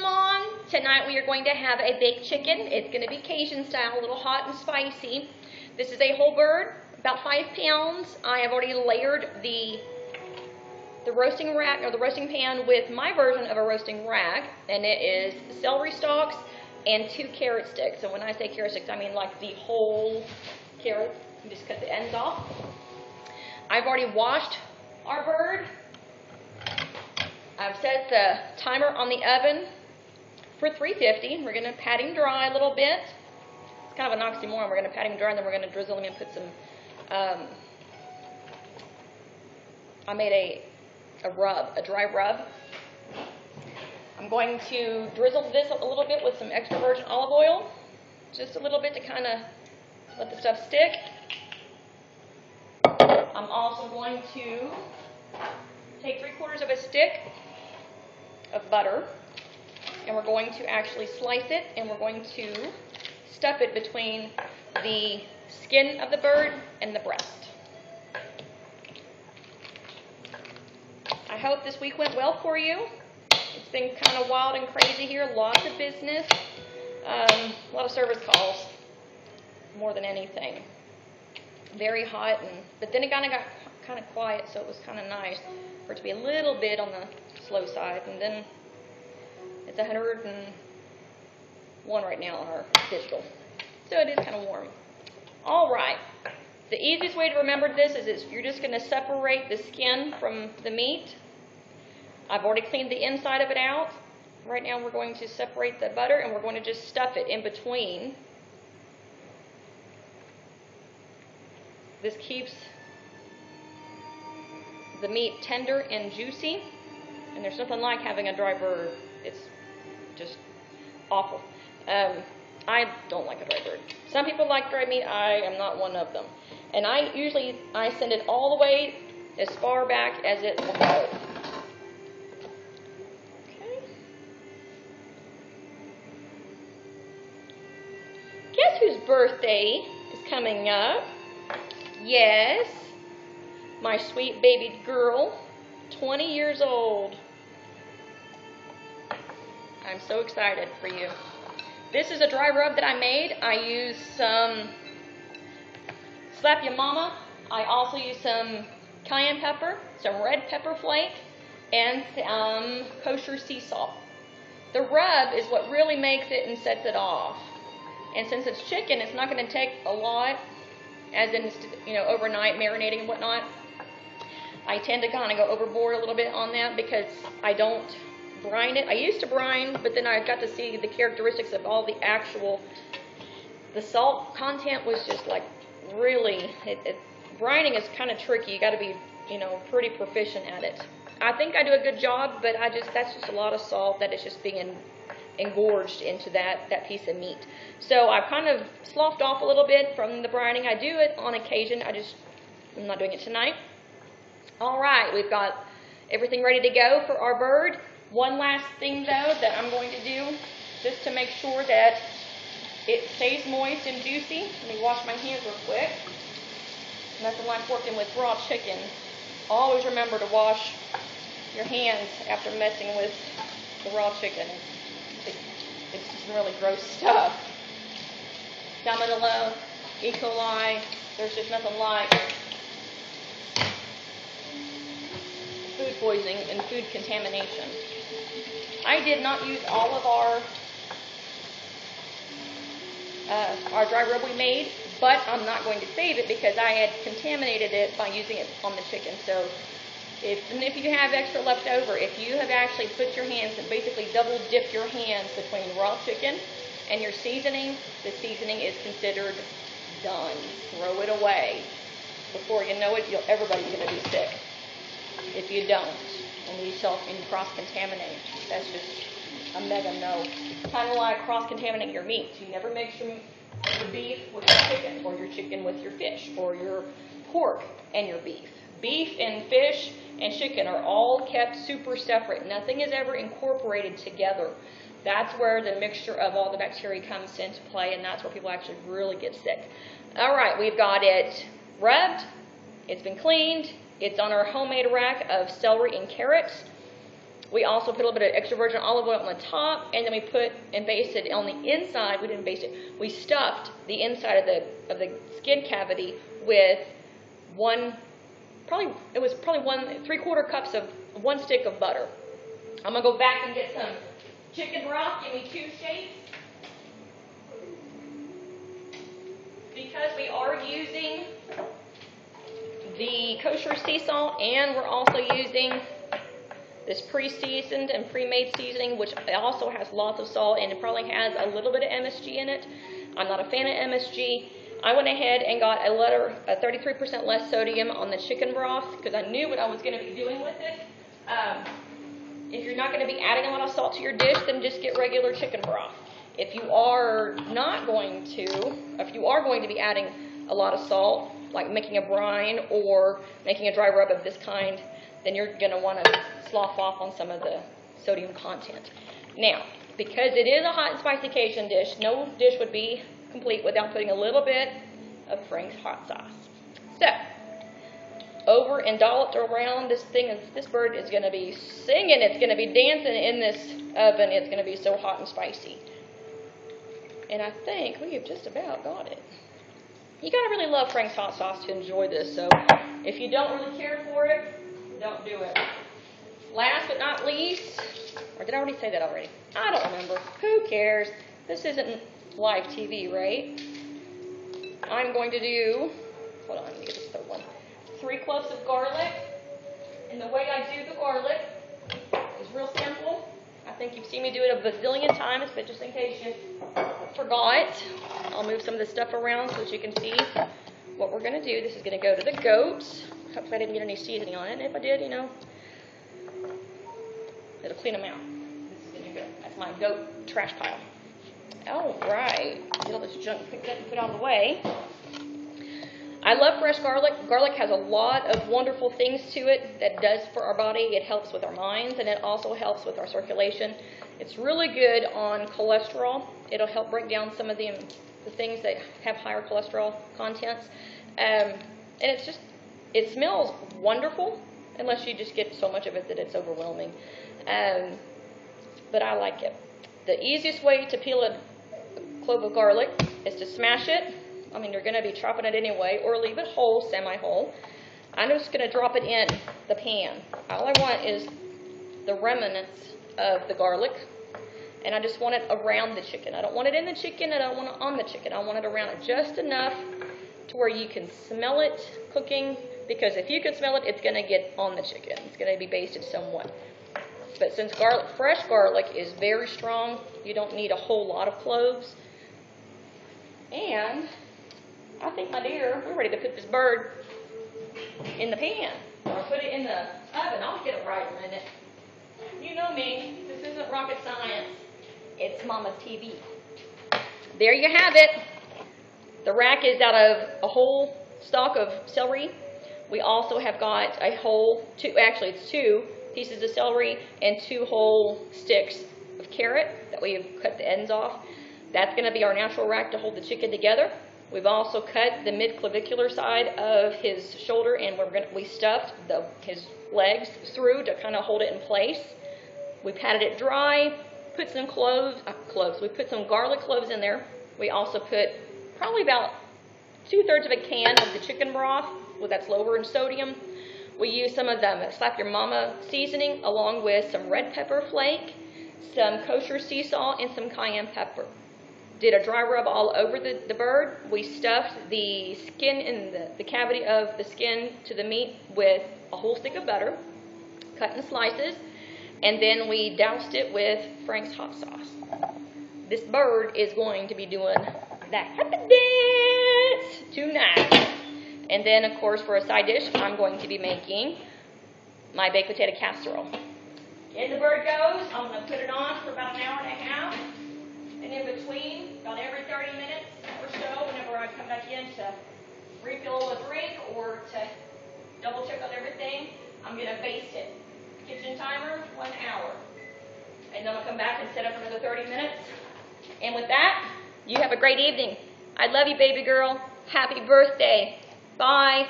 Mom. Tonight we are going to have a baked chicken. It's going to be Cajun style, a little hot and spicy. This is a whole bird, about 5 pounds. I have already layered the roasting rack or the roasting pan with my version of a roasting rack, and it is celery stalks and 2 carrot sticks. So when I say carrot sticks, I mean like the whole carrot. You just cut the ends off. I've already washed our bird. I've set the timer on the oven for 350. We're going to pat him dry a little bit. It's kind of an oxymoron. We're going to pat him dry, and then we're going to drizzle him and put some, I made a dry rub. I'm going to drizzle this a little bit with some extra virgin olive oil, just a little bit to kind of let the stuff stick. I'm also going to take 3/4 of a stick of butter, and we're going to actually slice it, and we're going to stuff it between the skin of the bird and the breast. I hope this week went well for you. It's been kind of wild and crazy here, lots of business, a lot of service calls, more than anything. Very hot, but then it kind of got kind of quiet, so it was kind of nice for it to be a little bit on the slow side. And then it's 101 right now on our digital, so it is kind of warm. All right, the easiest way to remember this is you're just going to separate the skin from the meat. I've already cleaned the inside of it out. Right now we're going to separate the butter, and we're going to just stuff it in between. This keeps the meat tender and juicy, and there's nothing like having a dry bird. It's just awful. I don't like a dry bird. Some people like dry meat. I am not one of them. And I send it all the way as far back as it will go. Okay. Guess whose birthday is coming up? Yes, my sweet baby girl, 20 years old. I'm so excited for you. This is a dry rub that I made. I used some Slap Ya Mama. I also used some cayenne pepper, some red pepper flake, and some kosher sea salt. The rub is what really makes it and sets it off. And since it's chicken, it's not going to take a lot, as in, overnight marinating and whatnot. I tend to kind of go overboard a little bit on that because I don't brine it. I used to brine, but then I got to see the characteristics of all the salt content was just like really, brining is kind of tricky. You got to be, pretty proficient at it. I think I do a good job, but that's just a lot of salt that is just being engorged into that piece of meat. So I've kind of sloughed off a little bit from the brining. I do it on occasion. I'm not doing it tonight. All right, we've got everything ready to go for our bird. One last thing though that I'm going to do, just to make sure that it stays moist and juicy. Let me wash my hands real quick. Nothing like working with raw chicken. Always remember to wash your hands after messing with the raw chicken. It's just really gross stuff. Salmonella, E. coli, there's just nothing like food poisoning and food contamination. I did not use all of our dry rub we made, but I'm not going to save it because I had contaminated it by using it on the chicken. So if you have extra left over, if you have actually put your hands and basically double dip your hands between raw chicken and your seasoning, the seasoning is considered done. Throw it away. Before you know it, everybody's going to be sick if you don't. And you cross-contaminate. That's just a mega no. Kind of like cross-contaminating your meat. You never mix your beef with your chicken, or your chicken with your fish, or your pork and your beef. Beef and fish and chicken are all kept super separate. Nothing is ever incorporated together. That's where the mixture of all the bacteria comes into play, and that's where people actually really get sick. All right, we've got it rubbed. It's been cleaned. It's on our homemade rack of celery and carrots. We also put a little bit of extra virgin olive oil on the top, and then we put and basted on the inside. We didn't baste it. We stuffed the inside of the skin cavity with probably 3/4 cups of 1 stick of butter. I'm gonna go back and get some chicken broth. Give me 2 shakes. Because we are using the kosher sea salt, and we're also using this pre-seasoned and pre-made seasoning, which also has lots of salt, and it probably has a little bit of MSG in it. I'm not a fan of MSG. I went ahead and got a 33% less sodium on the chicken broth because I knew what I was going to be doing with it. If you're not going to be adding a lot of salt to your dish, then just get regular chicken broth. If you are not going to, if you are going to be adding a lot of salt, like making a brine or making a dry rub of this kind, then you're going to want to slough off on some of the sodium content. Now, because it is a hot and spicy Cajun dish, no dish would be complete without putting a little bit of Frank's hot sauce. So, over and dolloped around this thing, this bird is going to be singing, it's going to be dancing in this oven, it's going to be so hot and spicy. And I think we have just about got it. You got to really love Frank's hot sauce to enjoy this, so if you don't really care for it, don't do it. Last but not least, or did I already say that already? I don't remember. Who cares? This isn't live TV, right? I'm going to do, hold on, let me get this third one. 3 cloves of garlic. And the way I do the garlic is real simple. I think you've seen me do it a bazillion times, but just in case you forgot, I'll move some of the stuff around so that you can see what we're going to do. This is going to go to the goats. Hopefully I didn't get any seasoning on it. And if I did, you know, it'll clean them out. This is going to go. That's my goat trash pile. All right. Get all this junk picked up and put out of the way. I love fresh garlic. Garlic has a lot of wonderful things to it that it does for our body. It helps with our minds, and it also helps with our circulation. It's really good on cholesterol. It'll help break down some of the things that have higher cholesterol contents. And it's just, it smells wonderful, unless you just get so much of it that it's overwhelming. But I like it. The easiest way to peel a clove of garlic is to smash it. I mean, you're going to be chopping it anyway, or leave it whole, semi-whole. I'm just going to drop it in the pan. All I want is the remnants of the garlic, and I just want it around the chicken. I don't want it in the chicken, I don't want it on the chicken. I want it around it just enough to where you can smell it cooking, because if you can smell it, it's going to get on the chicken. It's going to be basted somewhat. But since fresh garlic is very strong, you don't need a whole lot of cloves. And I think, my dear, we're ready to put this bird in the pan, or put it in the oven. I'll get it right in a minute. You know me, this isn't rocket science. It's Mama's TV. There you have it. The rack is out of a whole stalk of celery. We also have got a whole, it's 2 pieces of celery and 2 whole sticks of carrot that we have cut the ends off. That's going to be our natural rack to hold the chicken together. We've also cut the mid-clavicular side of his shoulder, and we stuffed his legs through to kind of hold it in place. We patted it dry, put some we put some garlic cloves in there. We also put probably about 2/3 of a can of the chicken broth, well, that's lower in sodium. We use some of the Slap Your Mama seasoning, along with some red pepper flake, some kosher sea salt, and some cayenne pepper. Did a dry rub all over the bird. We stuffed the skin and the cavity of the skin to the meat with a whole stick of butter, cut in slices, and then we doused it with Frank's hot sauce. This bird is going to be doing the happy dance tonight. And then, of course, for a side dish, I'm going to be making my baked potato casserole. In the bird goes. I'm going to put it on for about an hour and a half. And in between, about every 30 minutes or so, whenever I come back in to refill a drink or to double check on everything, I'm going to baste it. Kitchen timer, 1 hour. And then I'll come back and set up another 30 minutes. And with that, you have a great evening. I love you, baby girl. Happy birthday. Bye.